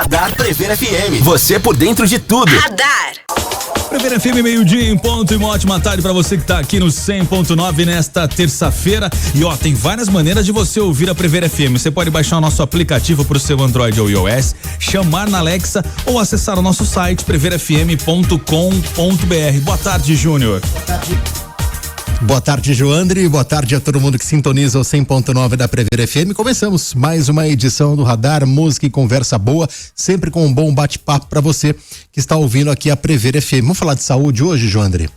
Radar Prever FM. Você por dentro de tudo. Radar. Prever FM, meio-dia em ponto, e uma ótima tarde pra você que tá aqui no 100.9 nesta terça-feira. E ó, tem várias maneiras de você ouvir a Prever FM. Você pode baixar o nosso aplicativo pro seu Android ou iOS, chamar na Alexa ou acessar o nosso site preverfm.com.br. Boa tarde, Júnior. Boa tarde, Joandre. Boa tarde a todo mundo que sintoniza o 100.9 da Prever FM. Começamos mais uma edição do Radar, música e conversa boa, sempre com um bom bate-papo para você que está ouvindo aqui a Prever FM. Vamos falar de saúde hoje, Joandre?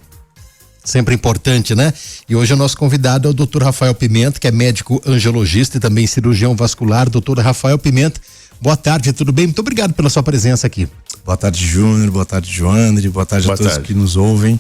Sempre importante, né? E hoje o nosso convidado é o Dr. Rafael Pimenta, que é médico angiologista e também cirurgião vascular. Doutor Rafael Pimenta, boa tarde, tudo bem? Muito obrigado pela sua presença aqui. Boa tarde, Júnior. Boa tarde, Joandre. Boa tarde a todos que nos ouvem.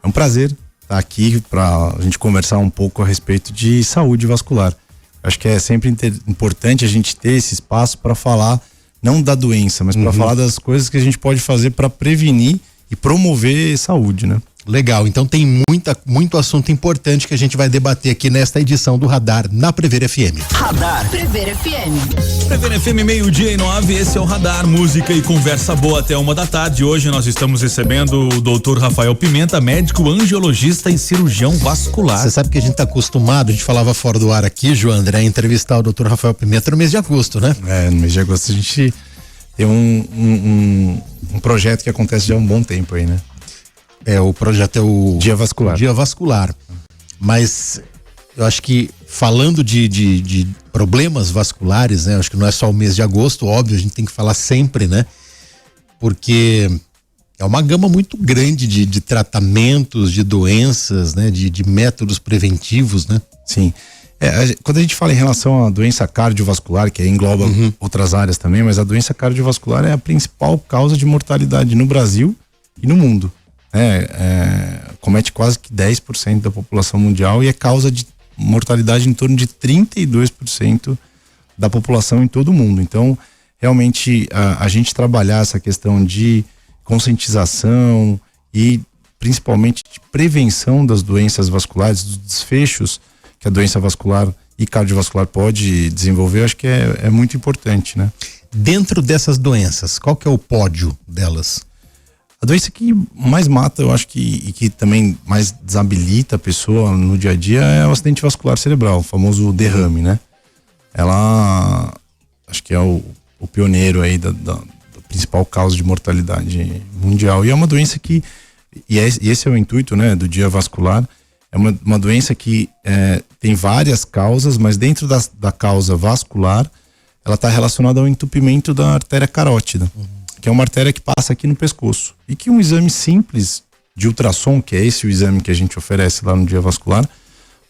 É um prazer estar aqui para a gente conversar um pouco a respeito de saúde vascular. Acho que é sempre importante a gente ter esse espaço para falar não da doença, mas para falar das coisas que a gente pode fazer para prevenir e promover saúde, né? Legal, então tem muito assunto importante que a gente vai debater aqui nesta edição do Radar na Prever FM. Radar Prever FM. Prever FM, meio-dia e 9, esse é o Radar, música e conversa boa até 1h. Hoje nós estamos recebendo o Dr. Rafael Pimenta, médico angiologista e cirurgião vascular. Você sabe que a gente tá acostumado, a gente falava fora do ar aqui, João André, a entrevistar o Dr. Rafael Pimenta no mês de agosto, né? No mês de agosto a gente tem um projeto que acontece já há um bom tempo aí, né? O projeto é o Dia Vascular. Dia Vascular. Mas eu acho que falando de problemas vasculares, né? Eu acho que não é só o mês de agosto, óbvio, a gente tem que falar sempre, né? Porque é uma gama muito grande de tratamentos, de doenças, né? De métodos preventivos, né? Sim. Quando a gente fala em relação à doença cardiovascular, que engloba outras áreas também, mas a doença cardiovascular é a principal causa de mortalidade no Brasil e no mundo. Comete quase que 10% da população mundial e é causa de mortalidade em torno de 32% da população em todo o mundo. Então, realmente, a gente trabalhar essa questão de conscientização e principalmente de prevenção das doenças vasculares, dos desfechos que a doença vascular e cardiovascular pode desenvolver, eu acho que é muito importante, né? Dentro dessas doenças, qual que é o pódio delas? A doença que mais mata, eu acho e que também mais desabilita a pessoa no dia a dia é o acidente vascular cerebral, o famoso derrame, né? Ela, acho que é o pioneiro aí da principal causa de mortalidade mundial. E é uma doença que, esse é o intuito, né, do Dia Vascular, é uma doença que tem várias causas, mas dentro da causa vascular, ela está relacionada ao entupimento da artéria carótida. Que é uma artéria que passa aqui no pescoço. E que um exame simples de ultrassom, que é esse o exame que a gente oferece lá no Dia Vascular,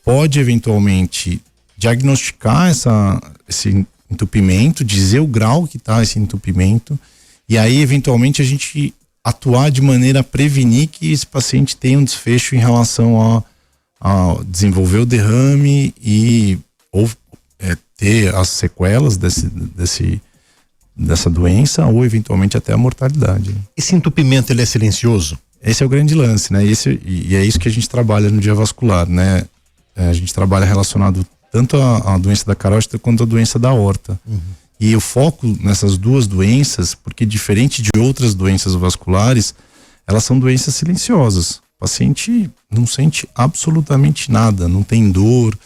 pode eventualmente diagnosticar esse entupimento, dizer o grau que está esse entupimento, e aí eventualmente a gente atuar de maneira a prevenir que esse paciente tenha um desfecho em relação a desenvolver o derrame ou ter as sequelas dessa doença ou eventualmente até a mortalidade. Esse entupimento, ele é silencioso? Esse é o grande lance, né? E é isso que a gente trabalha no Dia Vascular, né? A gente trabalha relacionado tanto à doença da carótida quanto à doença da aorta. E o foco nessas duas doenças, porque diferente de outras doenças vasculares, elas são doenças silenciosas. O paciente não sente absolutamente nada, não tem dor,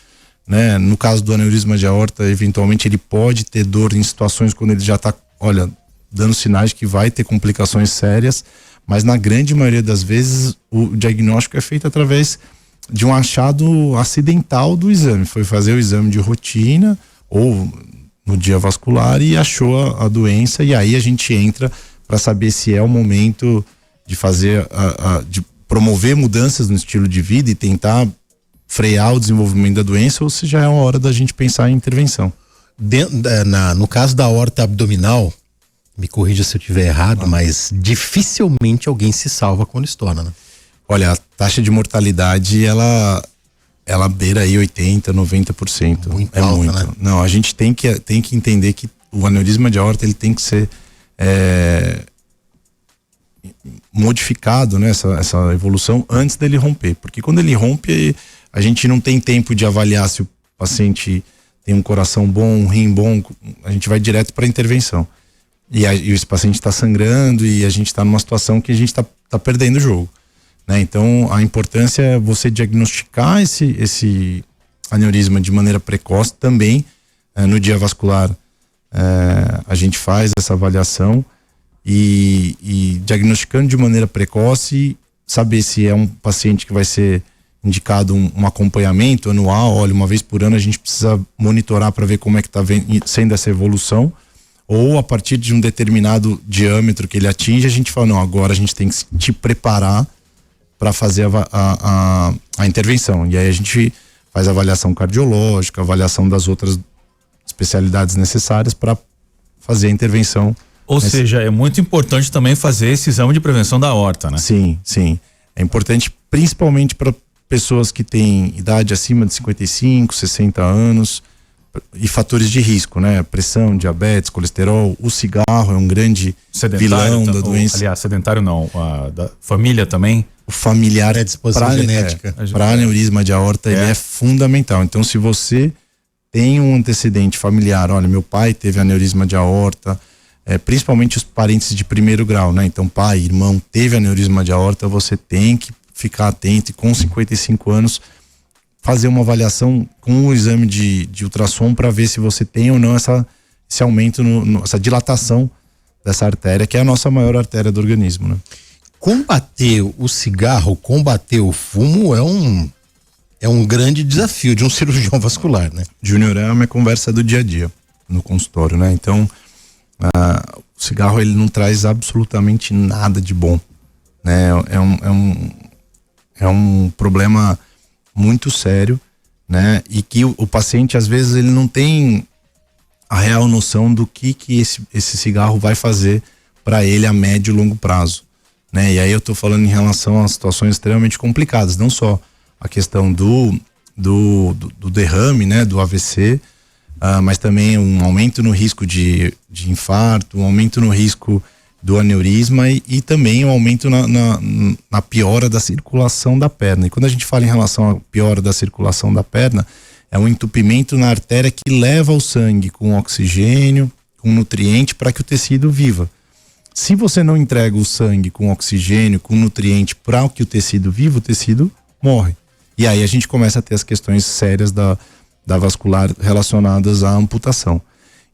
né? No caso do aneurisma de aorta, eventualmente ele pode ter dor em situações quando ele já está, dando sinais que vai ter complicações sérias, mas na grande maioria das vezes o diagnóstico é feito através de um achado acidental do exame. Foi fazer o exame de rotina ou no Dia Vascular e achou a doença, e aí a gente entra para saber se é o momento de fazer de promover mudanças no estilo de vida e tentar frear o desenvolvimento da doença, ou se já é a hora da gente pensar em intervenção. No caso da aorta abdominal, me corrija se eu estiver errado, mas dificilmente alguém se salva quando estoura, né? Olha, a taxa de mortalidade, ela beira aí 80%, 90%. Muito alta, muito. Né? Não, a gente tem que entender que o aneurisma de aorta, ele tem que ser modificado, né? Essa evolução antes dele romper, porque quando ele rompe, a gente não tem tempo de avaliar se o paciente tem um coração bom, um rim bom, a gente vai direto para a intervenção. e esse paciente está sangrando e a gente está numa situação que a gente tá perdendo o jogo, né? Então a importância é você diagnosticar esse aneurisma de maneira precoce também. No dia vascular a gente faz essa avaliação e diagnosticando de maneira precoce, saber se é um paciente que vai ser indicado um acompanhamento anual. Olha, uma vez por ano a gente precisa monitorar para ver como é que está sendo essa evolução, ou a partir de um determinado diâmetro que ele atinge, a gente fala, não, agora a gente tem que te preparar para fazer a intervenção. E aí a gente faz a avaliação cardiológica, a avaliação das outras especialidades necessárias para fazer a intervenção. Ou seja, é muito importante também fazer esse exame de prevenção da aorta, né? Sim. É importante principalmente para pessoas que têm idade acima de 55, 60 anos e fatores de risco, né? Pressão, diabetes, colesterol. O cigarro é um grande vilão da doença. Aliás, sedentário não, da família também. O familiar é disposição genética. Para aneurisma de aorta ele é fundamental. Então, se você tem um antecedente familiar, olha, meu pai teve aneurisma de aorta, principalmente os parentes de primeiro grau, né? Então, pai, irmão, teve aneurisma de aorta, você tem que ficar atento e com 55 anos fazer uma avaliação com o exame de ultrassom para ver se você tem ou não esse aumento, essa dilatação dessa artéria, que é a nossa maior artéria do organismo, né? Combater o cigarro, combater o fumo é um grande desafio de um cirurgião vascular, né? Júnior, é uma conversa do dia a dia no consultório, né? Então, o cigarro ele não traz absolutamente nada de bom, né? É um problema muito sério, né? E que o paciente às vezes ele não tem a real noção do que esse cigarro vai fazer para ele a médio e longo prazo, né? E aí eu tô falando em relação a situações extremamente complicadas, não só a questão do derrame, né? Do AVC, mas também um aumento no risco de infarto, um aumento no risco do aneurisma e também um aumento na piora da circulação da perna. E quando a gente fala em relação à piora da circulação da perna, é um entupimento na artéria que leva o sangue com oxigênio, com nutriente para que o tecido viva. Se você não entrega o sangue com oxigênio, com nutriente para que o tecido viva, o tecido morre. E aí a gente começa a ter as questões sérias da vascular relacionadas à amputação.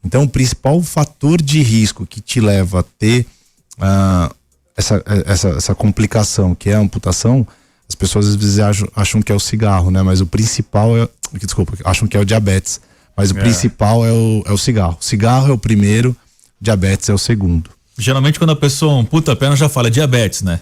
Então, o principal fator de risco que te leva a ter essa complicação, que é a amputação, as pessoas às vezes acham que é o cigarro, né? Mas o principal acham que é o diabetes. Mas o principal é o cigarro. O cigarro é o primeiro, diabetes é o segundo. Geralmente quando a pessoa amputa a perna já fala diabetes, né?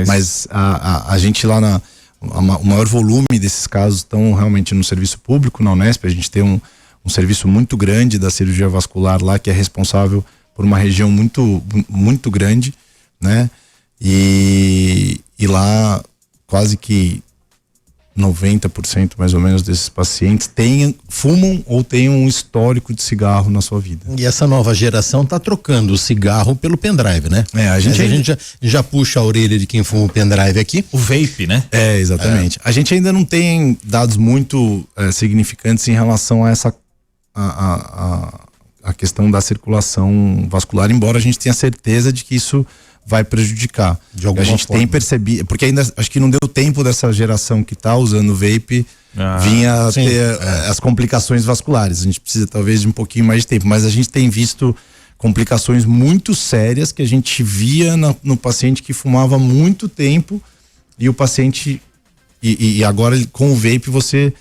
Mas a gente lá o maior volume desses casos estão realmente no serviço público, na Unesp. A gente tem um serviço muito grande da cirurgia vascular lá, que é responsável por uma região muito, muito grande, né? E lá quase que 90% mais ou menos desses pacientes fumam ou têm um histórico de cigarro na sua vida. E essa nova geração tá trocando o cigarro pelo pendrive, né? A gente já puxa a orelha de quem fuma o pendrive aqui. O vape, né? Exatamente. A gente ainda não tem dados muito significantes em relação a essa a questão da circulação vascular, embora a gente tenha certeza de que isso vai prejudicar. De alguma forma. A gente tem percebido, porque ainda acho que não deu tempo dessa geração que tá usando o vape vinha ter as complicações vasculares. A gente precisa talvez de um pouquinho mais de tempo, mas a gente tem visto complicações muito sérias que a gente via no paciente que fumava há muito tempo e o paciente e agora com o vape você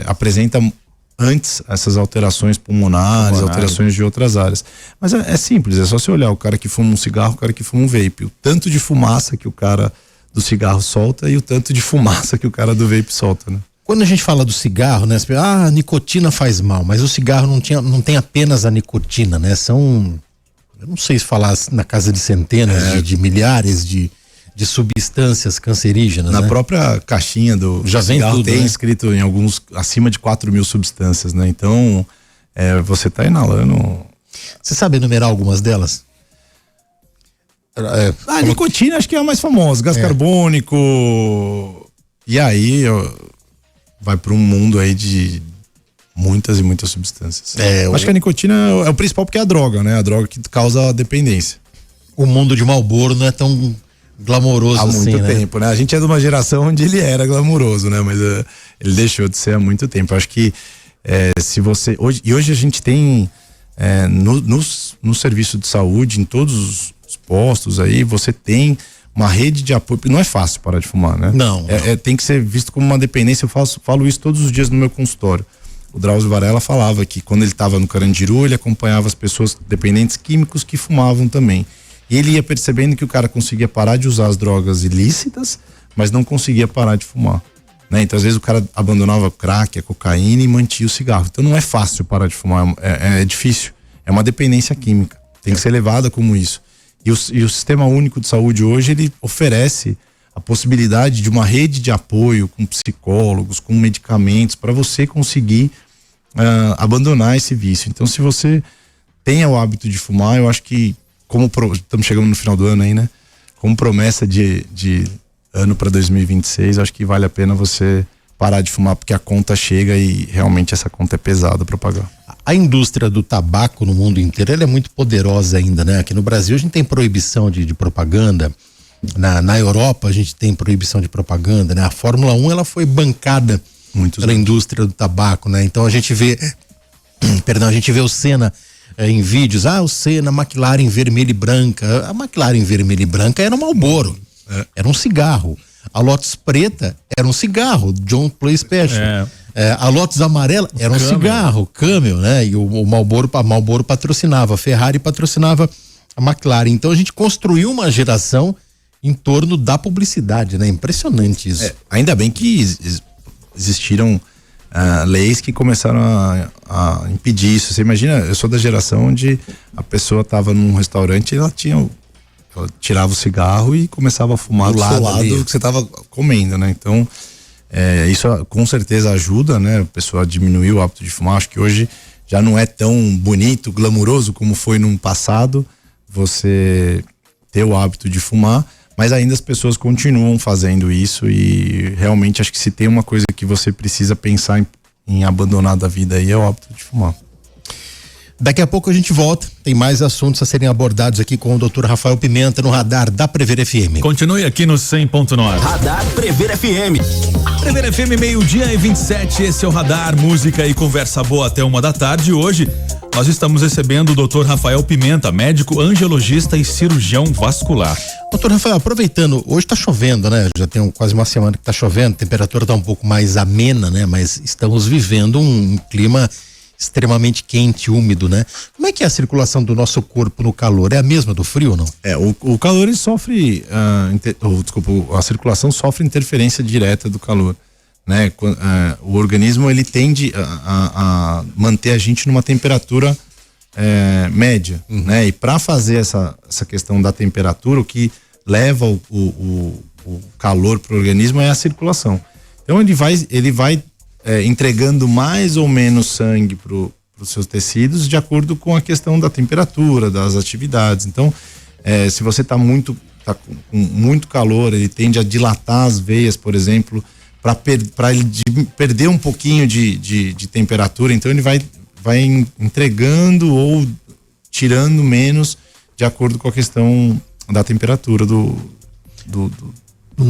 apresenta antes essas alterações pulmonares, alterações de outras áreas. Mas é simples, é só você olhar o cara que fuma um cigarro, o cara que fuma um vape, o tanto de fumaça que o cara do cigarro solta e o tanto de fumaça que o cara do vape solta, né? Quando a gente fala do cigarro, né? A nicotina faz mal, mas o cigarro não tem apenas a nicotina, né? Eu não sei se falar na casa de centenas, de milhares de substâncias cancerígenas, na né? própria caixinha do cigarro tem escrito em alguns acima de 4.000 substâncias, né? Então, você tá inalando. Você sabe enumerar algumas delas? A nicotina acho que é a mais famosa, gás carbônico. E aí vai para um mundo aí de muitas e muitas substâncias. Acho que a nicotina é o principal porque é a droga, né? A droga que causa a dependência. O mundo de Marlboro não é tão glamouroso há assim, muito tempo, né? A gente é de uma geração onde ele era glamouroso, né? Mas ele deixou de ser há muito tempo. Eu acho que se você hoje a gente tem no serviço de saúde, em todos os postos aí, você tem uma rede de apoio. Não é fácil parar de fumar, né? Não. Tem que ser visto como uma dependência. Eu falo isso todos os dias no meu consultório. O Drauzio Varela falava que quando ele estava no Carandiru, ele acompanhava as pessoas dependentes químicos que fumavam também. E ele ia percebendo que o cara conseguia parar de usar as drogas ilícitas, mas não conseguia parar de fumar, né? Então às vezes o cara abandonava o crack, a cocaína e mantinha o cigarro. Então não é fácil parar de fumar, é difícil. É uma dependência química, tem que ser levada como isso. E o Sistema Único de Saúde hoje, ele oferece a possibilidade de uma rede de apoio com psicólogos, com medicamentos, para você conseguir abandonar esse vício. Então, se você tem o hábito de fumar, eu acho que, estamos chegando no final do ano aí, né? Como promessa de ano para 2026, eu acho que vale a pena você parar de fumar, porque a conta chega e realmente essa conta é pesada para pagar. A indústria do tabaco no mundo inteiro, ela é muito poderosa ainda, né? Aqui no Brasil a gente tem proibição de propaganda, na Europa a gente tem proibição de propaganda, né? A Fórmula 1 ela foi bancada pela indústria do tabaco, né? Então a gente vê o Senna em vídeos, o Senna, McLaren vermelha e branca. A McLaren vermelha e branca era um Marlboro, era um cigarro. A Lotus preta era um cigarro, John Play Special. A Lotus amarela era um cigarro, Camel, né? E o Marlboro patrocinava, a Ferrari patrocinava a McLaren. Então a gente construiu uma geração em torno da publicidade, né? Impressionante isso. Ainda bem que existiram leis que começaram a impedir isso. Você imagina, eu sou da geração onde a pessoa estava num restaurante e ela tirava o cigarro e começava a fumar do seu lado que você estava comendo, né? Então isso com certeza ajuda, né? A pessoa a diminuir o hábito de fumar. Acho que hoje já não é tão bonito, glamuroso como foi no passado você ter o hábito de fumar, mas ainda as pessoas continuam fazendo isso e realmente acho que se tem uma coisa que você precisa pensar em abandonar da vida aí é o hábito de fumar. Daqui a pouco a gente volta, tem mais assuntos a serem abordados aqui com o Dr. Rafael Pimenta no Radar da Prever FM. Continue aqui no 100.9. Radar Prever FM. Prever FM, 12:27, esse é o Radar, música e conversa boa até 1h. Hoje nós estamos recebendo o Dr. Rafael Pimenta, médico, angiologista e cirurgião vascular. Doutor Rafael, aproveitando, hoje tá chovendo, né? Já tem quase uma semana que tá chovendo, a temperatura tá um pouco mais amena, né? Mas estamos vivendo um clima extremamente quente e úmido, né? Como é que é a circulação do nosso corpo no calor? É a mesma do frio ou não? O calor ele sofre, a circulação sofre interferência direta do calor, né? O organismo ele tende a manter a gente numa temperatura média, né? E para fazer essa questão da temperatura, o que leva o calor para o organismo é a circulação. Então ele vai entregando mais ou menos sangue para os seus tecidos de acordo com a questão da temperatura, das atividades. Então, se você tá com muito calor, ele tende a dilatar as veias, por exemplo, para ele perder um pouquinho de temperatura. Então ele vai entregando ou tirando menos de acordo com a questão da temperatura do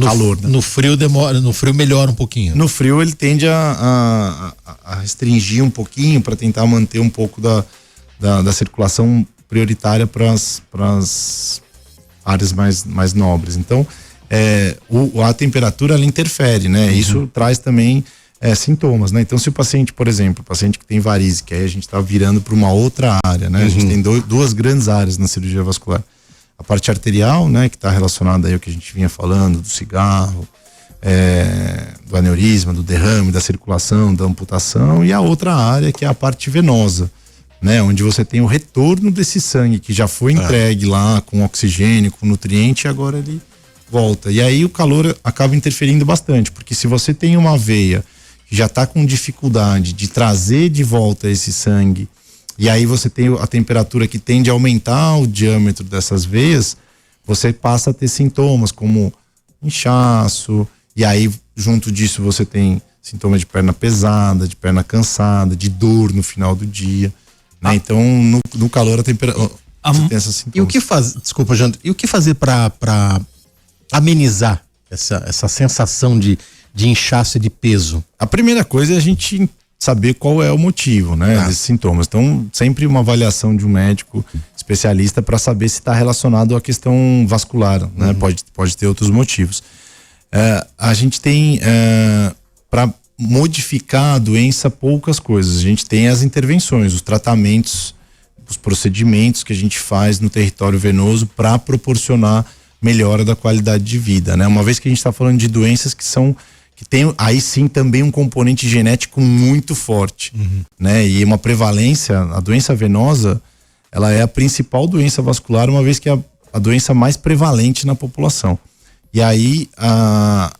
calor, né? No frio melhora um pouquinho. No frio ele tende a restringir um pouquinho para tentar manter um pouco da circulação prioritária para as áreas mais nobres. Então a temperatura ela interfere, né? Uhum. Isso traz também sintomas, né? Então se o paciente, por exemplo, o paciente que tem varizes, que aí a gente está virando para uma outra área, né? Uhum. A gente tem duas grandes áreas na cirurgia vascular. A parte arterial, né, que está relacionada aí ao que a gente vinha falando, do cigarro, do aneurisma, do derrame, da circulação, da amputação, e a outra área que é a parte venosa, né, onde você tem o retorno desse sangue que já foi entregue lá com oxigênio, com nutriente, e agora ele volta. E aí o calor acaba interferindo bastante, porque se você tem uma veia que já está com dificuldade de trazer de volta esse sangue, e aí você tem a temperatura que tende a aumentar o diâmetro dessas veias, você passa a ter sintomas como inchaço, e aí junto disso você tem sintoma de perna pesada, de perna cansada, de dor no final do dia, né? Então, no calor a temperatura você tem essas sintomas. E o que desculpa, Jandro, e o que fazer para amenizar essa sensação de inchaço e de peso? A primeira coisa é a gente saber qual é o motivo, né, desses sintomas. Então, sempre uma avaliação de um médico especialista para saber se está relacionado à questão vascular, né? Pode ter outros motivos. A gente tem, para modificar a doença, poucas coisas. A gente tem as intervenções, os tratamentos, os procedimentos que a gente faz no território venoso para proporcionar melhora da qualidade de vida, né? Uma vez que a gente está falando de doenças que tem aí sim também um componente genético muito forte, né? E uma prevalência, a doença venosa, ela é a principal doença vascular, uma vez que é a doença mais prevalente na população. E aí a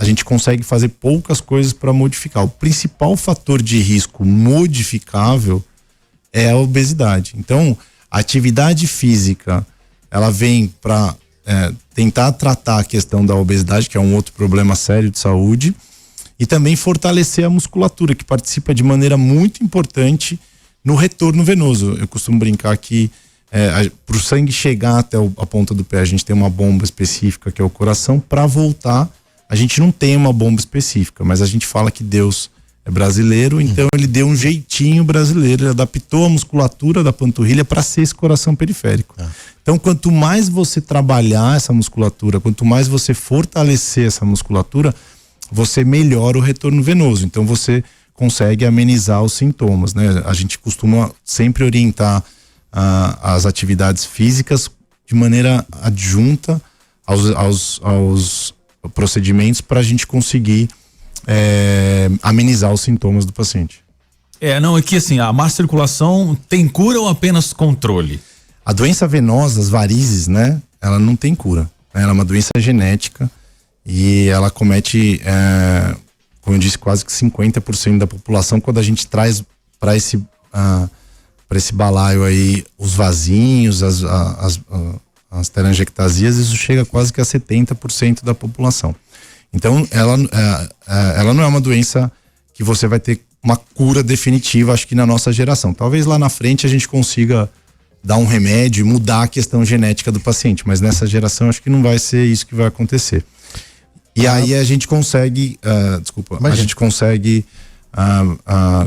gente consegue fazer poucas coisas para modificar. O principal fator de risco modificável é a obesidade. Então, a atividade física, ela vem para tentar tratar a questão da obesidade, que é um outro problema sério de saúde, e também fortalecer a musculatura, que participa de maneira muito importante no retorno venoso. Eu costumo brincar que para o sangue chegar até a ponta do pé, a gente tem uma bomba específica, que é o coração. Para voltar, a gente não tem uma bomba específica, mas a gente fala que Deus é brasileiro, então ele deu um jeitinho brasileiro, ele adaptou a musculatura da panturrilha para ser esse coração periférico. Então, quanto mais você trabalhar essa musculatura, quanto mais você fortalecer essa musculatura, você melhora o retorno venoso. Então, você consegue amenizar os sintomas, né? A gente costuma sempre orientar as atividades físicas de maneira adjunta aos procedimentos para a gente conseguir amenizar os sintomas do paciente. É que assim, a má circulação tem cura ou apenas controle? A doença venosa, as varizes, né? Ela não tem cura. Ela é uma doença genética e ela comete, como eu disse, quase que 50% da população. Quando a gente traz para esse balaio aí os vasinhos, as telangiectasias, isso chega quase que a 70% da população. Então, ela não é uma doença que você vai ter uma cura definitiva, acho que na nossa geração. Talvez lá na frente a gente consiga dar um remédio e mudar a questão genética do paciente, mas nessa geração acho que não vai ser isso que vai acontecer. E aí a gente consegue, a gente consegue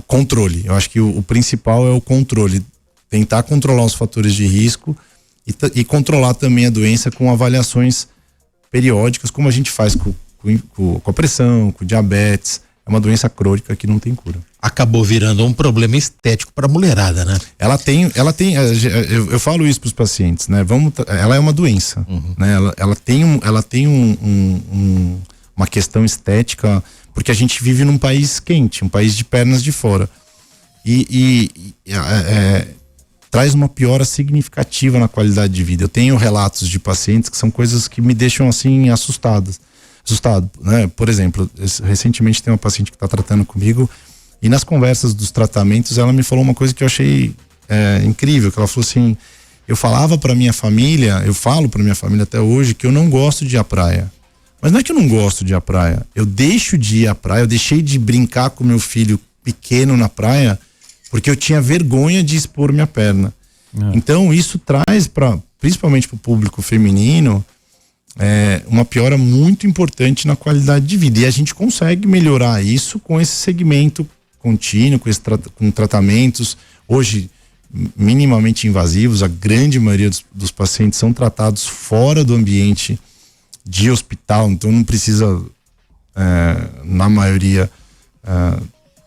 controle. Eu acho que o principal é o controle, tentar controlar os fatores de risco e controlar também a doença com avaliações periódicas, como a gente faz com a pressão, com diabetes. É uma doença crônica que não tem cura. Acabou virando um problema estético para a mulherada, né? Ela tem, eu falo isso para os pacientes, né? Ela é uma doença, né? Ela tem uma questão estética, porque a gente vive num país quente, um país de pernas de fora, e traz uma piora significativa na qualidade de vida. Eu tenho relatos de pacientes que são coisas que me deixam assim assustado, né? Por exemplo, recentemente tem uma paciente que está tratando comigo e nas conversas dos tratamentos ela me falou uma coisa que eu achei incrível, que ela falou assim: eu falo para minha família até hoje que eu não gosto de ir à praia. Mas não é que eu não gosto de ir à praia, eu deixo de ir à praia, eu deixei de brincar com meu filho pequeno na praia porque eu tinha vergonha de expor minha perna. Então isso traz principalmente para o público feminino uma piora muito importante na qualidade de vida, e a gente consegue melhorar isso com esse segmento contínuo, com tratamentos hoje minimamente invasivos. A grande maioria dos pacientes são tratados fora do ambiente de hospital, então não precisa na maioria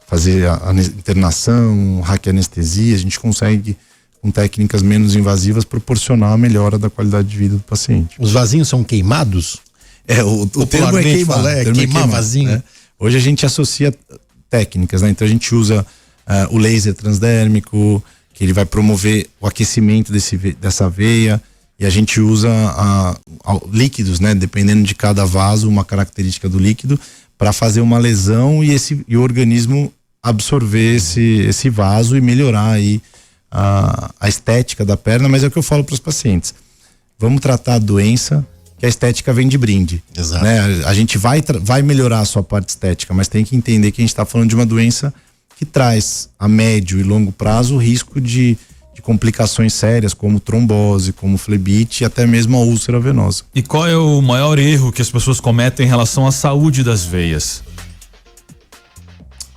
fazer a internação, raquianestesia. A gente consegue, com técnicas menos invasivas, proporcionar a melhora da qualidade de vida do paciente. Os vasinhos são queimados? O termo é queimar, queimar vasinho. Né? Hoje a gente associa técnicas, né? Então a gente usa o laser transdérmico, que ele vai promover o aquecimento dessa veia, e a gente usa líquidos, né? Dependendo de cada vaso, uma característica do líquido, para fazer uma lesão e o organismo absorver esse vaso e melhorar aí a estética da perna. Mas é o que eu falo para os pacientes: vamos tratar a doença, que a estética vem de brinde. Exato. Né? A gente vai melhorar a sua parte estética, mas tem que entender que a gente está falando de uma doença que traz a médio e longo prazo o risco de complicações sérias, como trombose, como flebite e até mesmo a úlcera venosa. E qual é o maior erro que as pessoas cometem em relação à saúde das veias?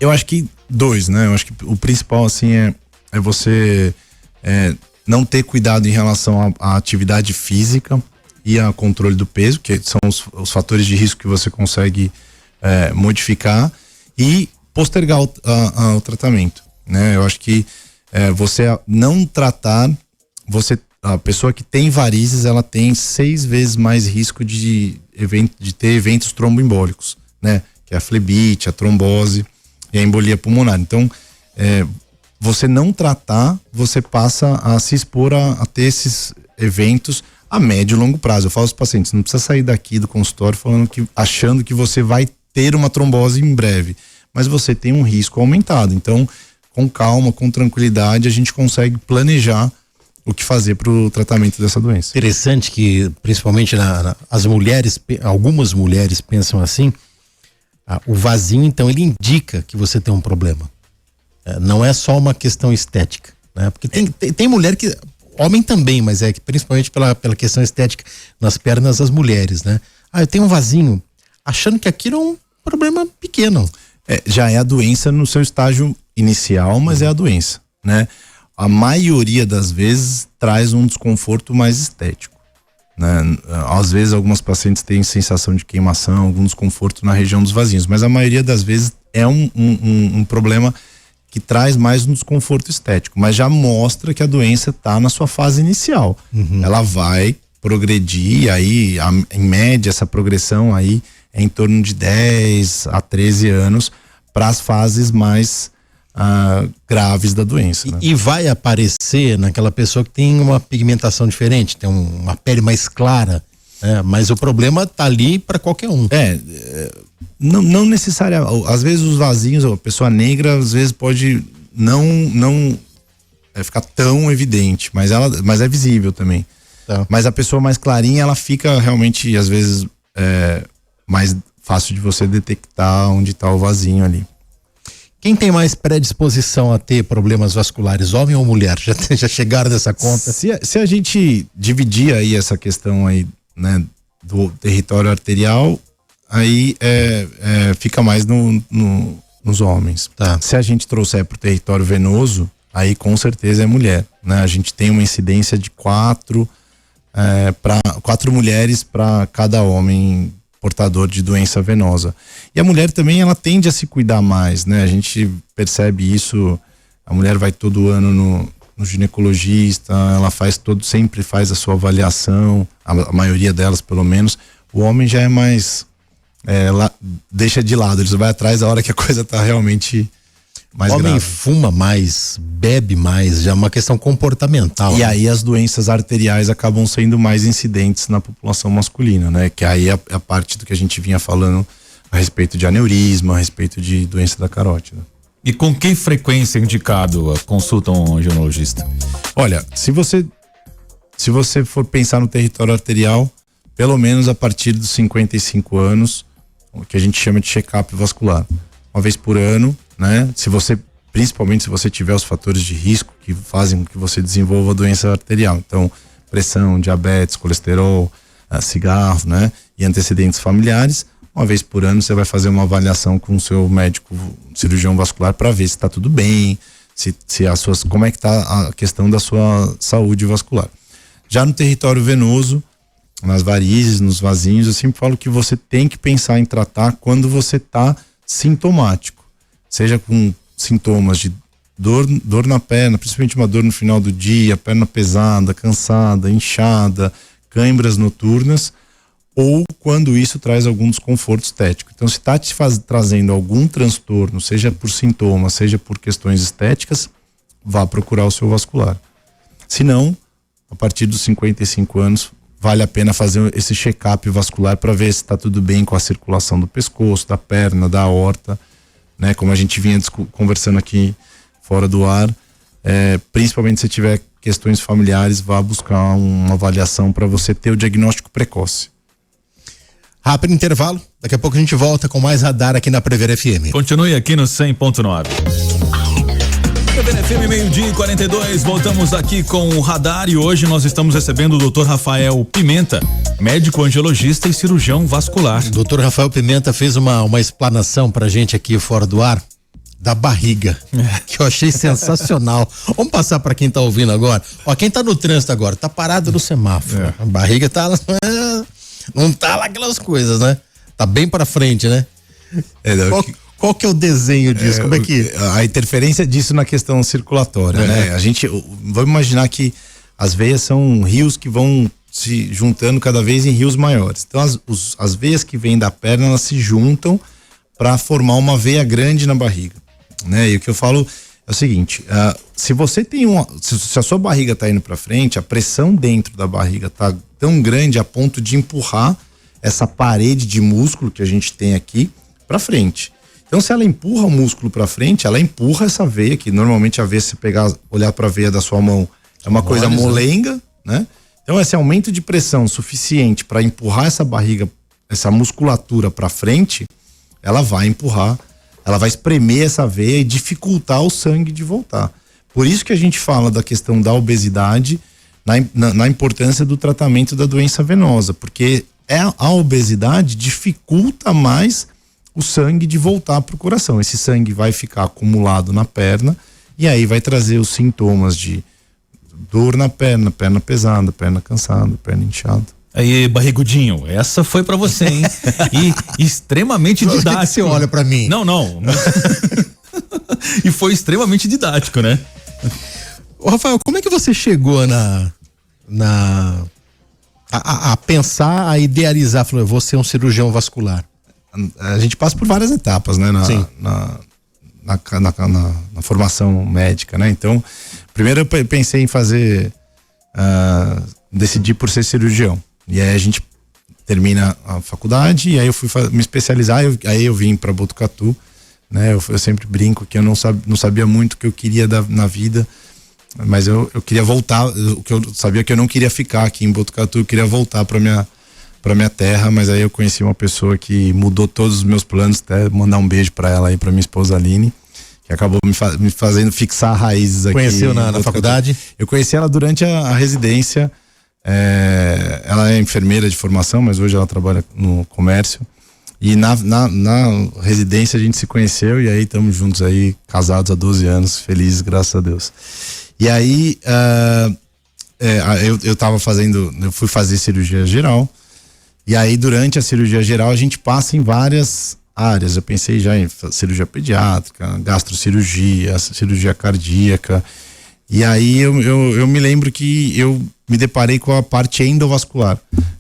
Eu acho que 2, né? Eu acho que o principal, assim, é você não ter cuidado em relação à atividade física e ao controle do peso, que são os fatores de risco que você consegue modificar, e postergar o tratamento, né? Eu acho que você não tratar, a pessoa que tem varizes, ela tem 6 vezes mais risco de ter eventos tromboembólicos, né? Que é a flebite, a trombose e a embolia pulmonar. Então, você não tratar, você passa a se expor a ter esses eventos a médio e longo prazo. Eu falo aos pacientes, não precisa sair daqui do consultório achando que você vai ter uma trombose em breve, mas você tem um risco aumentado. Então, com calma, com tranquilidade, a gente consegue planejar o que fazer para o tratamento dessa doença. Interessante que, principalmente as mulheres, algumas mulheres pensam assim, o vasinho, então, ele indica que você tem um problema. Não é só uma questão estética, né? Porque tem mulher que, homem também, mas é que principalmente pela questão estética nas pernas das mulheres, né? Eu tenho um vasinho, achando que aquilo é um problema pequeno. Já é a doença no seu estágio inicial, mas é a doença, né? A maioria das vezes traz um desconforto mais estético, né? Às vezes algumas pacientes têm sensação de queimação, algum desconforto na região dos vasinhos, mas a maioria das vezes é um problema que traz mais um desconforto estético, mas já mostra que a doença está na sua fase inicial. Ela vai progredir, e aí em média essa progressão aí é em torno de 10 a 13 anos para as fases mais graves da doença. Né? E vai aparecer naquela pessoa que tem uma pigmentação diferente, tem uma pele mais clara, né? Mas o problema tá ali para qualquer um. Não necessariamente. Às vezes os vasinhos, a pessoa negra, às vezes pode não ficar tão evidente, mas é visível também. Tá. Mas a pessoa mais clarinha, ela fica realmente, às vezes, mais fácil de você detectar onde está o vasinho ali. Quem tem mais predisposição a ter problemas vasculares, homem ou mulher? Já chegaram nessa conta? Se a gente dividir aí essa questão aí, né, do território arterial, aí fica mais nos homens. Tá. Se a gente trouxer para o território venoso, aí com certeza é mulher, né? A gente tem uma incidência de 4 mulheres para cada homem portador de doença venosa. E a mulher também, ela tende a se cuidar mais, né? A gente percebe isso, a mulher vai todo ano no ginecologista, ela sempre faz a sua avaliação, a maioria delas pelo menos. O homem já é mais, deixa de lado, ele vai atrás a hora que a coisa tá realmente mais grave. O homem fuma mais, bebe mais, já é uma questão comportamental. E aí as doenças arteriais acabam sendo mais incidentes na população masculina, né? Que aí é a parte do que a gente vinha falando a respeito de aneurisma, a respeito de doença da carótida. E com que frequência é indicado a consulta a um ginecologista? Olha, se você for pensar no território arterial, pelo menos a partir dos 55 anos, o que a gente chama de check-up vascular. Uma vez por ano, né? Principalmente se você tiver os fatores de risco que fazem com que você desenvolva a doença arterial. Então, pressão, diabetes, colesterol, cigarro, né? E antecedentes familiares. Uma vez por ano você vai fazer uma avaliação com o seu médico cirurgião vascular para ver se está tudo bem, como é que está a questão da sua saúde vascular. Já no território venoso, nas varizes, nos vasinhos, eu sempre falo que você tem que pensar em tratar quando você está sintomático, seja com sintomas de dor na perna, principalmente uma dor no final do dia, perna pesada, cansada, inchada, câimbras noturnas, ou quando isso traz algum desconforto estético. Então, se está te trazendo algum transtorno, seja por sintomas, seja por questões estéticas, vá procurar o seu vascular. Se não, a partir dos 55 anos, vale a pena fazer esse check-up vascular para ver se está tudo bem com a circulação do pescoço, da perna, da aorta, né? Como a gente vinha conversando aqui fora do ar, principalmente se tiver questões familiares, vá buscar uma avaliação para você ter o diagnóstico precoce. Rápido intervalo, daqui a pouco a gente volta com mais Radar aqui na Prever FM. Continue aqui no 100.9. Prever FM, 12:42, voltamos aqui com o Radar e hoje nós estamos recebendo o Dr. Rafael Pimenta, médico angiologista e cirurgião vascular. O Dr. Rafael Pimenta fez uma explanação pra gente aqui fora do ar da barriga, que eu achei sensacional. Vamos passar pra quem tá ouvindo agora. Ó, quem tá no trânsito agora, tá parado no semáforo. A barriga tá não tá lá aquelas coisas, né? Tá bem pra frente, né? Qual que é o desenho disso? Como é que... A interferência disso na questão circulatória, né? Vamos imaginar que as veias são rios que vão se juntando cada vez em rios maiores. Então as veias que vêm da perna, elas se juntam para formar uma veia grande na barriga, né? E o que eu falo é o seguinte, se você tem se a sua barriga tá indo para frente, a pressão dentro da barriga tá tão grande a ponto de empurrar essa parede de músculo que a gente tem aqui para frente. Então, se ela empurra o músculo para frente, ela empurra essa veia, que normalmente a veia, se olhar para a veia da sua mão, é uma coisa molenga, né? Então, esse aumento de pressão suficiente para empurrar essa barriga, essa musculatura para frente, ela vai empurrar, ela vai espremer essa veia e dificultar o sangue de voltar. Por isso que a gente fala da questão da obesidade, na importância do tratamento da doença venosa, porque a obesidade dificulta mais o sangue de voltar para o coração. Esse sangue vai ficar acumulado na perna e aí vai trazer os sintomas de dor na perna, perna pesada, perna cansada, perna inchada. Aí, barrigudinho, essa foi pra você, hein? E extremamente didático. Que você olha pra mim? Não. E foi extremamente didático, né? Ô, Rafael, como é que você chegou a pensar, a idealizar, falou, eu vou ser um cirurgião vascular? A gente passa por várias etapas, né? Na formação médica, né? Então, primeiro eu pensei em fazer, decidir por ser cirurgião. E aí a gente termina a faculdade e aí eu fui me especializar, aí eu vim para Botucatu, né? Eu sempre brinco que eu não sabia muito o que eu queria na vida, mas eu queria voltar, o que eu sabia que eu não queria ficar aqui em Botucatu, eu queria voltar para minha terra, mas aí eu conheci uma pessoa que mudou todos os meus planos, até mandar um beijo para ela aí, para minha esposa Aline, que acabou me fazendo fixar raízes aqui. Conheceu na faculdade? Eu conheci ela durante a residência, ela é enfermeira de formação, mas hoje ela trabalha no comércio, e na residência a gente se conheceu e aí estamos juntos aí, casados há 12 anos, felizes, graças a Deus. E aí eu fui fazer cirurgia geral. E aí, durante a cirurgia geral, a gente passa em várias áreas. Eu pensei já em cirurgia pediátrica, gastrocirurgia, cirurgia cardíaca. E aí, eu me lembro que eu me deparei com a parte endovascular,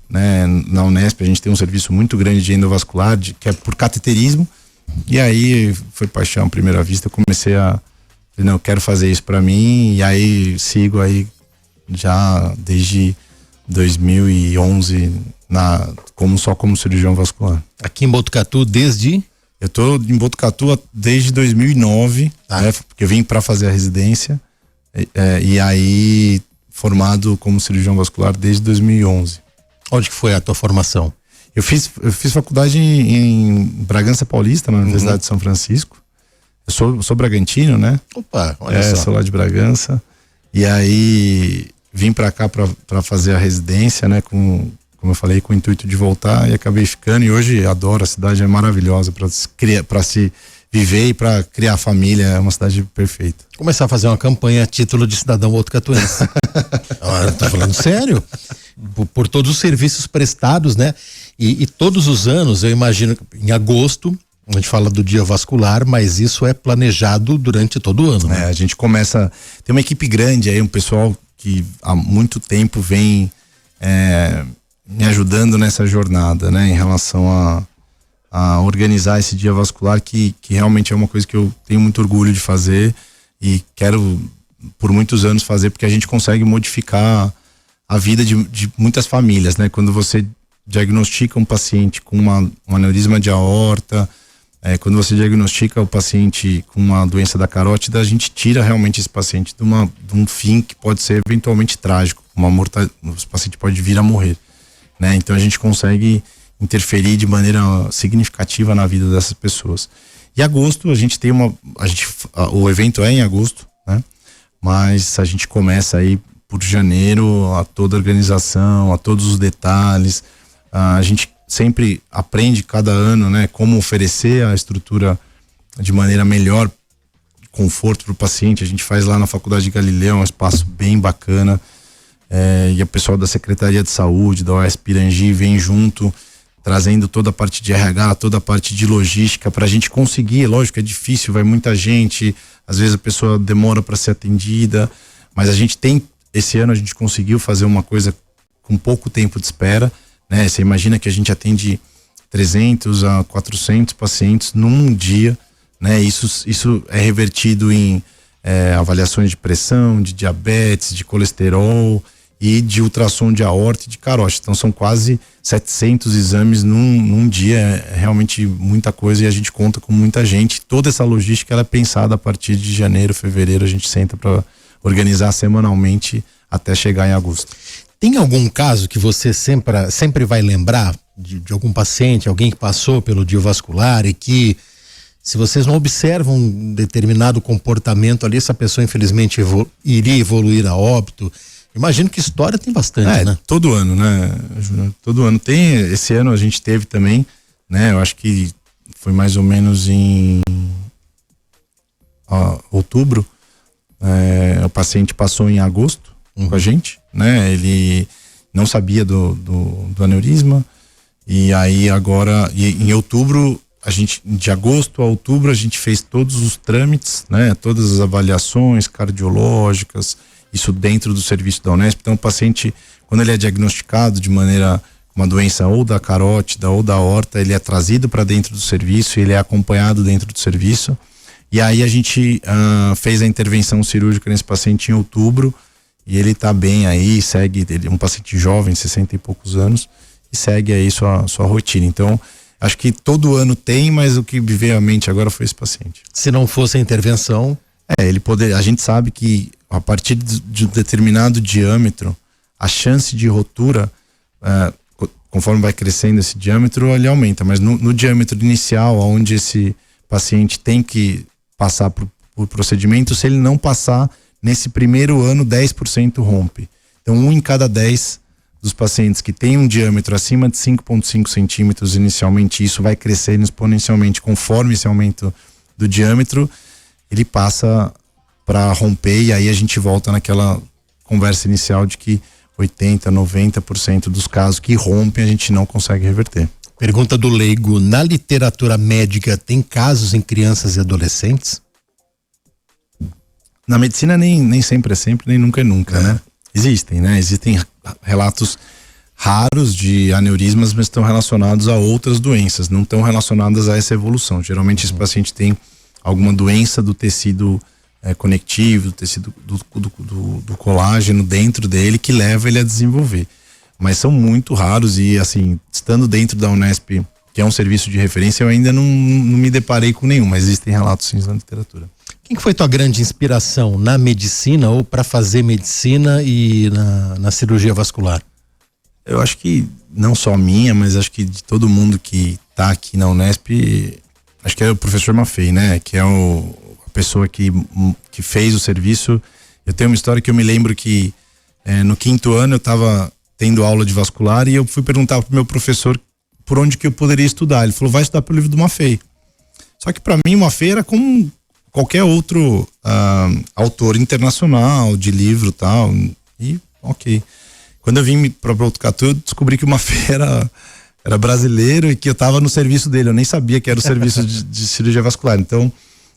né? Na Unesp, a gente tem um serviço muito grande de endovascular, que é por cateterismo. E aí, foi paixão à primeira vista. Eu comecei não, eu quero fazer isso pra mim. E aí, sigo aí já desde 2011 como cirurgião vascular. Aqui em Botucatu desde? Eu tô em Botucatu desde 2009, né, porque eu vim para fazer a residência e aí formado como cirurgião vascular desde 2011. Onde que foi a tua formação? Eu fiz faculdade em Bragança Paulista, na Universidade de São Francisco. Eu sou bragantino, né? Opa, olha só. Sou lá de Bragança. E aí vim para cá para fazer a residência, né? Como eu falei, com o intuito de voltar, e acabei ficando. E hoje adoro, a cidade é maravilhosa para se viver e para criar família, é uma cidade perfeita. Começar a fazer uma campanha a título de cidadão botucatuense. Tô falando sério. Por todos os serviços prestados, né? E todos os anos, eu imagino que em agosto a gente fala do dia vascular, mas isso é planejado durante todo o ano, né? A gente começa, tem uma equipe grande aí, um pessoal que há muito tempo vem me ajudando nessa jornada, né? Em relação a organizar esse dia vascular, que realmente é uma coisa que eu tenho muito orgulho de fazer e quero por muitos anos fazer, porque a gente consegue modificar a vida de muitas famílias, né? Quando você diagnostica um paciente com um aneurisma de aorta, quando você diagnostica o paciente com uma doença da carótida, a gente tira realmente esse paciente de um fim que pode ser eventualmente trágico, esse paciente pode vir a morrer, né? Então a gente consegue interferir de maneira significativa na vida dessas pessoas. E agosto a gente tem o evento é em agosto, né? Mas a gente começa aí por janeiro, a toda a organização, a todos os detalhes. A gente sempre aprende cada ano, né, como oferecer a estrutura de maneira melhor, conforto para o paciente. A gente faz lá na Faculdade de Galileu, um espaço bem bacana. E o pessoal da Secretaria de Saúde, da OAS Pirangi, vem junto, trazendo toda a parte de RH, toda a parte de logística para a gente conseguir. Lógico, é difícil, vai muita gente, às vezes a pessoa demora para ser atendida, mas esse ano a gente conseguiu fazer uma coisa com pouco tempo de espera, né? Você imagina que a gente atende 300 a 400 pacientes num dia, né? Isso é revertido em avaliações de pressão, de diabetes, de colesterol e de ultrassom de aorta e de carótida. Então são quase 700 exames num dia, é realmente muita coisa, e a gente conta com muita gente. Toda essa logística ela é pensada a partir de janeiro, fevereiro, a gente senta para organizar semanalmente até chegar em agosto. Tem algum caso que você sempre vai lembrar de algum paciente, alguém que passou pelo diovascular e que, se vocês não observam um determinado comportamento ali, essa pessoa infelizmente iria evoluir a óbito? Imagino que história tem bastante, né? Todo ano, né, Júnior? Todo ano tem. Esse ano a gente teve também, né? Eu acho que foi mais ou menos em outubro. O paciente passou em agosto com a gente, né? Ele não sabia do aneurisma, e aí agora, em outubro, de agosto a outubro, a gente fez todos os trâmites, né? Todas as avaliações cardiológicas, isso dentro do serviço da Unesp. Então o paciente, quando ele é diagnosticado de maneira, uma doença ou da carótida ou da aorta, ele é trazido para dentro do serviço, ele é acompanhado dentro do serviço. E aí a gente fez a intervenção cirúrgica nesse paciente em outubro, e ele tá bem aí, ele é um paciente jovem, 60 e poucos anos, e segue aí sua rotina. Então, acho que todo ano tem, mas o que me veio à mente agora foi esse paciente. Se não fosse a intervenção... a gente sabe que a partir de um determinado diâmetro, a chance de rotura, conforme vai crescendo esse diâmetro, ele aumenta, mas no diâmetro inicial, onde esse paciente tem que passar por procedimento, se ele não passar nesse primeiro ano, 10% rompe. Então 1 em cada 10 dos pacientes que tem um diâmetro acima de 5,5 centímetros inicialmente, isso vai crescendo exponencialmente conforme esse aumento do diâmetro, ele passa para romper, e aí a gente volta naquela conversa inicial de que 80%, 90% dos casos que rompem a gente não consegue reverter. Pergunta do leigo: na literatura médica tem casos em crianças e adolescentes? Na medicina nem sempre é sempre, nem nunca é nunca, né? Existem, né? Existem relatos raros de aneurismas, mas estão relacionados a outras doenças, não estão relacionadas a essa evolução. Geralmente esse paciente tem alguma doença do tecido conectivo, do tecido do colágeno dentro dele, que leva ele a desenvolver. Mas são muito raros, e assim, estando dentro da Unesp, que é um serviço de referência, eu ainda não me deparei com nenhum, mas existem relatos sim na literatura. Quem que foi tua grande inspiração na medicina, ou para fazer medicina e na cirurgia vascular? Eu acho que não só minha, mas acho que de todo mundo que tá aqui na Unesp, acho que é o professor Maffei, né? Que é a pessoa que fez o serviço. Eu tenho uma história que eu me lembro que no 5º ano eu tava tendo aula de vascular, e eu fui perguntar pro meu professor por onde que eu poderia estudar. Ele falou: vai estudar pelo livro do Maffei. Só que para mim o Maffei era como qualquer outro autor internacional de livro e tal, e ok. Quando eu vim para Botucatu, eu descobri que o Maffei era brasileiro e que eu estava no serviço dele. Eu nem sabia que era o serviço de cirurgia vascular. Então,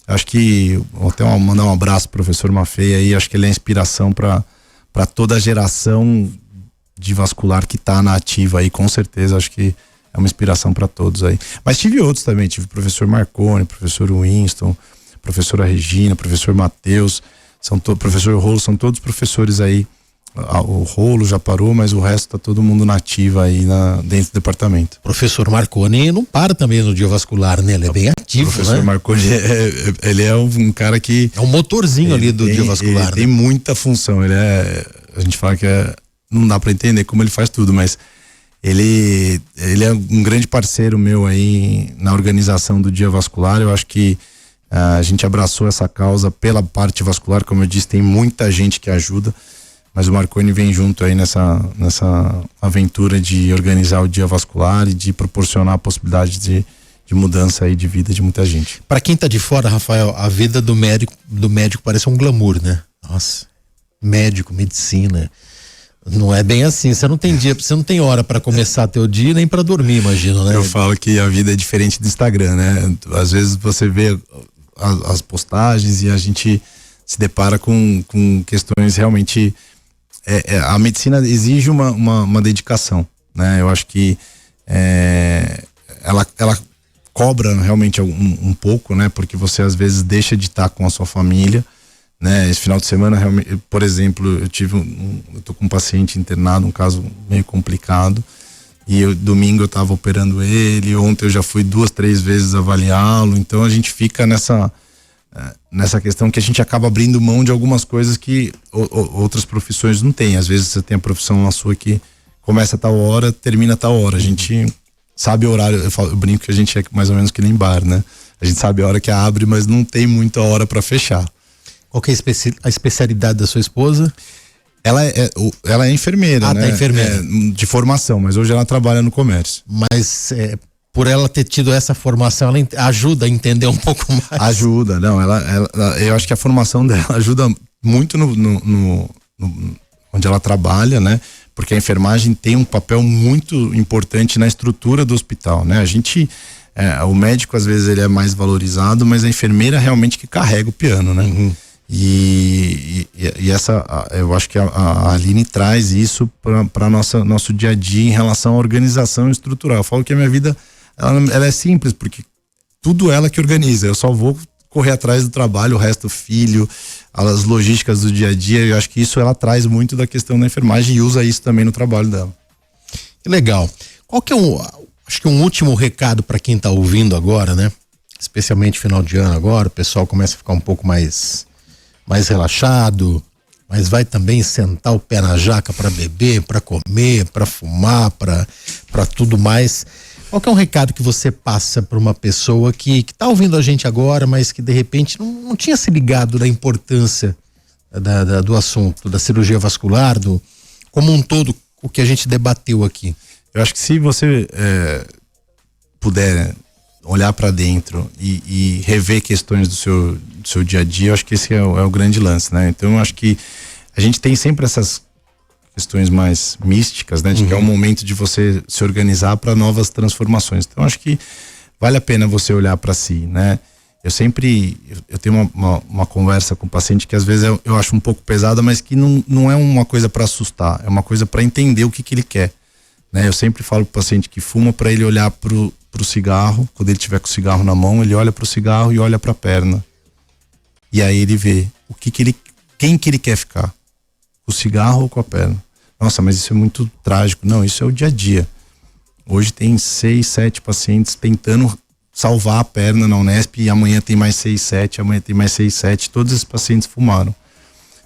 acho que vou até mandar um abraço pro professor Maffei aí. Acho que ele é inspiração para toda a geração de vascular que tá na ativa aí, com certeza. Acho que é uma inspiração para todos aí. Mas tive outros também, tive o professor Marconi, professor Winston, professora Regina, professor Matheus, professor Rolo, são todos professores aí. O Rolo já parou, mas o resto tá todo mundo nativo aí dentro do departamento. Professor Marconi não para também no diovascular, né? Ele é bem ativo, né? Professor Marconi, ele é um cara que... É um motorzinho ali do diovascular. Ele tem muita função, a gente fala que não dá para entender como ele faz tudo, mas Ele é um grande parceiro meu aí na organização do Dia Vascular. Eu acho que a gente abraçou essa causa pela parte vascular, como eu disse, tem muita gente que ajuda, mas o Marconi vem junto aí nessa aventura de organizar o Dia Vascular e de proporcionar a possibilidade de mudança aí de vida de muita gente. Para quem tá de fora, Rafael, a vida do médico parece um glamour, né? Nossa, médico, medicina, não é bem assim. Você não tem dia, você não tem hora para começar teu dia nem para dormir, imagino, né? Eu falo que a vida é diferente do Instagram, né? Às vezes você vê as postagens e a gente se depara com questões realmente. A medicina exige uma dedicação, né? Eu acho que ela cobra realmente um pouco, né? Porque você às vezes deixa de estar com a sua família, né? Esse final de semana, realmente, por exemplo, eu tô com um paciente internado, um caso meio complicado, e domingo eu tava operando ele, ontem eu já fui 2, 3 vezes avaliá-lo, então a gente fica nessa questão que a gente acaba abrindo mão de algumas coisas que outras profissões não têm. Às vezes você tem a profissão na sua que começa a tal hora, termina a tal hora. A gente sabe o horário, eu brinco que a gente é mais ou menos que nem bar, né? A gente sabe a hora que abre, mas não tem muita hora para fechar. Qual que é a especialidade da sua esposa? Ela é enfermeira, né? Tá, enfermeira. De formação, mas hoje ela trabalha no comércio. Mas por ela ter tido essa formação, ela ajuda a entender um pouco mais. Ajuda, não, eu acho que a formação dela ajuda muito no onde ela trabalha, né? Porque a enfermagem tem um papel muito importante na estrutura do hospital, né? O médico às vezes ele é mais valorizado, mas a enfermeira realmente que carrega o piano, né? Uhum. E eu acho que a Aline traz isso para nosso dia a dia em relação à organização estrutural. Eu falo que a minha vida ela é simples, porque tudo ela que organiza. Eu só vou correr atrás do trabalho, o resto filho, as logísticas do dia a dia. Eu acho que isso ela traz muito da questão da enfermagem e usa isso também no trabalho dela. Que legal. Qual que é acho que um último recado para quem tá ouvindo agora, né? Especialmente final de ano agora, o pessoal começa a ficar um pouco mais relaxado, mas vai também sentar o pé na jaca para beber, para comer, para fumar, para tudo mais. Qual que é um recado que você passa para uma pessoa que tá ouvindo a gente agora, mas que de repente não tinha se ligado da importância do assunto, da cirurgia vascular, como um todo, o que a gente debateu aqui? Eu acho que se você puder olhar para dentro e rever questões do seu dia a dia, eu acho que esse é o grande lance, né? Então eu acho que a gente tem sempre essas questões mais místicas, né? De que é o momento de você se organizar para novas transformações. Então eu acho que vale a pena você olhar para si, né? Eu tenho uma conversa com o paciente que às vezes eu acho um pouco pesada, mas que não é uma coisa para assustar, é uma coisa para entender o que ele quer, né? Eu sempre falo pro paciente que fuma para ele olhar pro cigarro, quando ele tiver com o cigarro na mão, ele olha pro cigarro e olha pra perna. E aí ele vê quem que ele quer ficar, com o cigarro ou com a perna. Nossa, mas isso é muito trágico. Não, isso é o dia a dia. Hoje tem 6, 7 pacientes tentando salvar a perna na Unesp e amanhã tem mais 6, 7, amanhã tem mais 6, 7. Todos esses pacientes fumaram.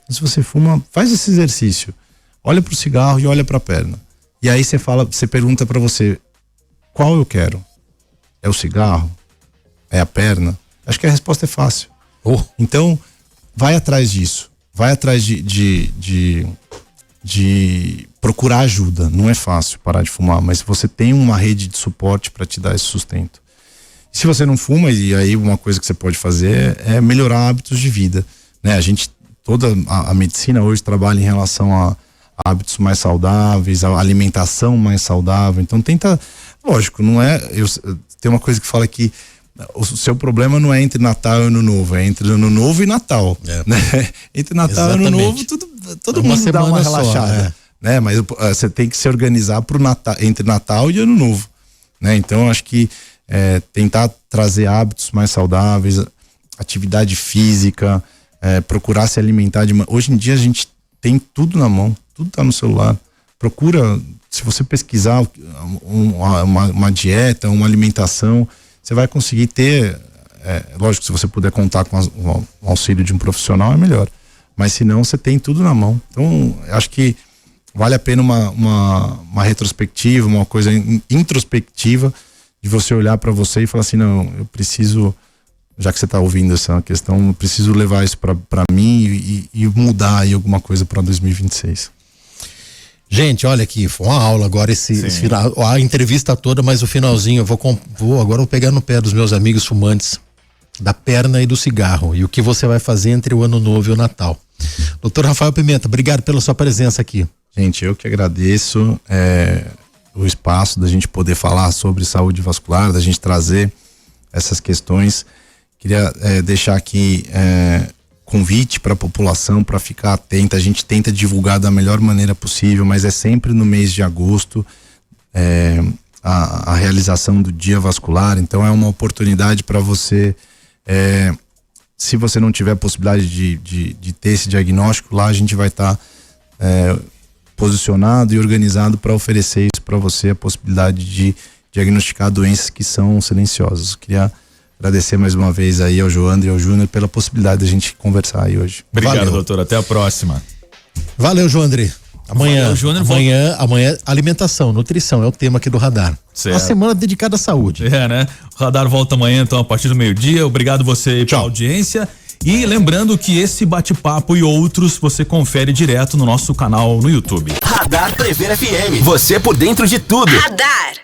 Então, se você fuma, faz esse exercício. Olha pro cigarro e olha pra perna. E aí você pergunta pra você, qual eu quero? É o cigarro? É a perna? Acho que a resposta é fácil. Então, vai atrás disso. Vai atrás de procurar ajuda. Não é fácil parar de fumar, mas você tem uma rede de suporte para te dar esse sustento. E se você não fuma, e aí uma coisa que você pode fazer é melhorar hábitos de vida, né? Toda a medicina hoje trabalha em relação a hábitos mais saudáveis, a alimentação mais saudável. Então lógico, não é, tem uma coisa que fala que o seu problema não é entre Natal e Ano Novo, é entre Ano Novo e Natal, né? Entre Natal e Ano Novo, todo mundo dá uma relaxada, né? Mas você tem que se organizar pro Natal, entre Natal e Ano Novo, né? Então acho que tentar trazer hábitos mais saudáveis, atividade física, procurar se alimentar hoje em dia a gente tem tudo na mão, tudo tá no celular. Procura, se você pesquisar uma dieta, uma alimentação, você vai conseguir ter, lógico, se você puder contar com o auxílio de um profissional é melhor, mas se não, você tem tudo na mão. Então, acho que vale a pena uma retrospectiva, uma coisa introspectiva, de você olhar para você e falar assim, não, eu preciso, já que você está ouvindo essa questão, eu preciso levar isso para mim e mudar aí alguma coisa para 2026. Gente, olha aqui, foi uma aula agora esse final, a entrevista toda, mas o finalzinho agora eu vou pegar no pé dos meus amigos fumantes da perna e do cigarro, e o que você vai fazer entre o Ano Novo e o Natal. Doutor Rafael Pimenta, obrigado pela sua presença aqui. Gente, eu que agradeço o espaço da gente poder falar sobre saúde vascular, da gente trazer essas questões. Queria deixar aqui convite para a população para ficar atenta. A gente tenta divulgar da melhor maneira possível, mas é sempre no mês de agosto a realização do Dia Vascular. Então é uma oportunidade para você, se você não tiver possibilidade de ter esse diagnóstico, lá a gente vai estar posicionado e organizado para oferecer isso para você, a possibilidade de diagnosticar doenças que são silenciosas. Queria agradecer mais uma vez aí ao Joandro e ao Júnior pela possibilidade de a gente conversar aí hoje. Obrigado, Valeu. doutor. Até a próxima. Valeu, Joandre. Amanhã, Valeu, amanhã, alimentação, nutrição é o tema aqui do Radar. Certo. Uma semana dedicada à saúde. Né? O Radar volta amanhã, então, a partir do meio-dia. Obrigado você aí pela audiência. E lembrando que esse bate-papo e outros você confere direto no nosso canal no YouTube. Radar Prevent FM. Você por dentro de tudo. Radar.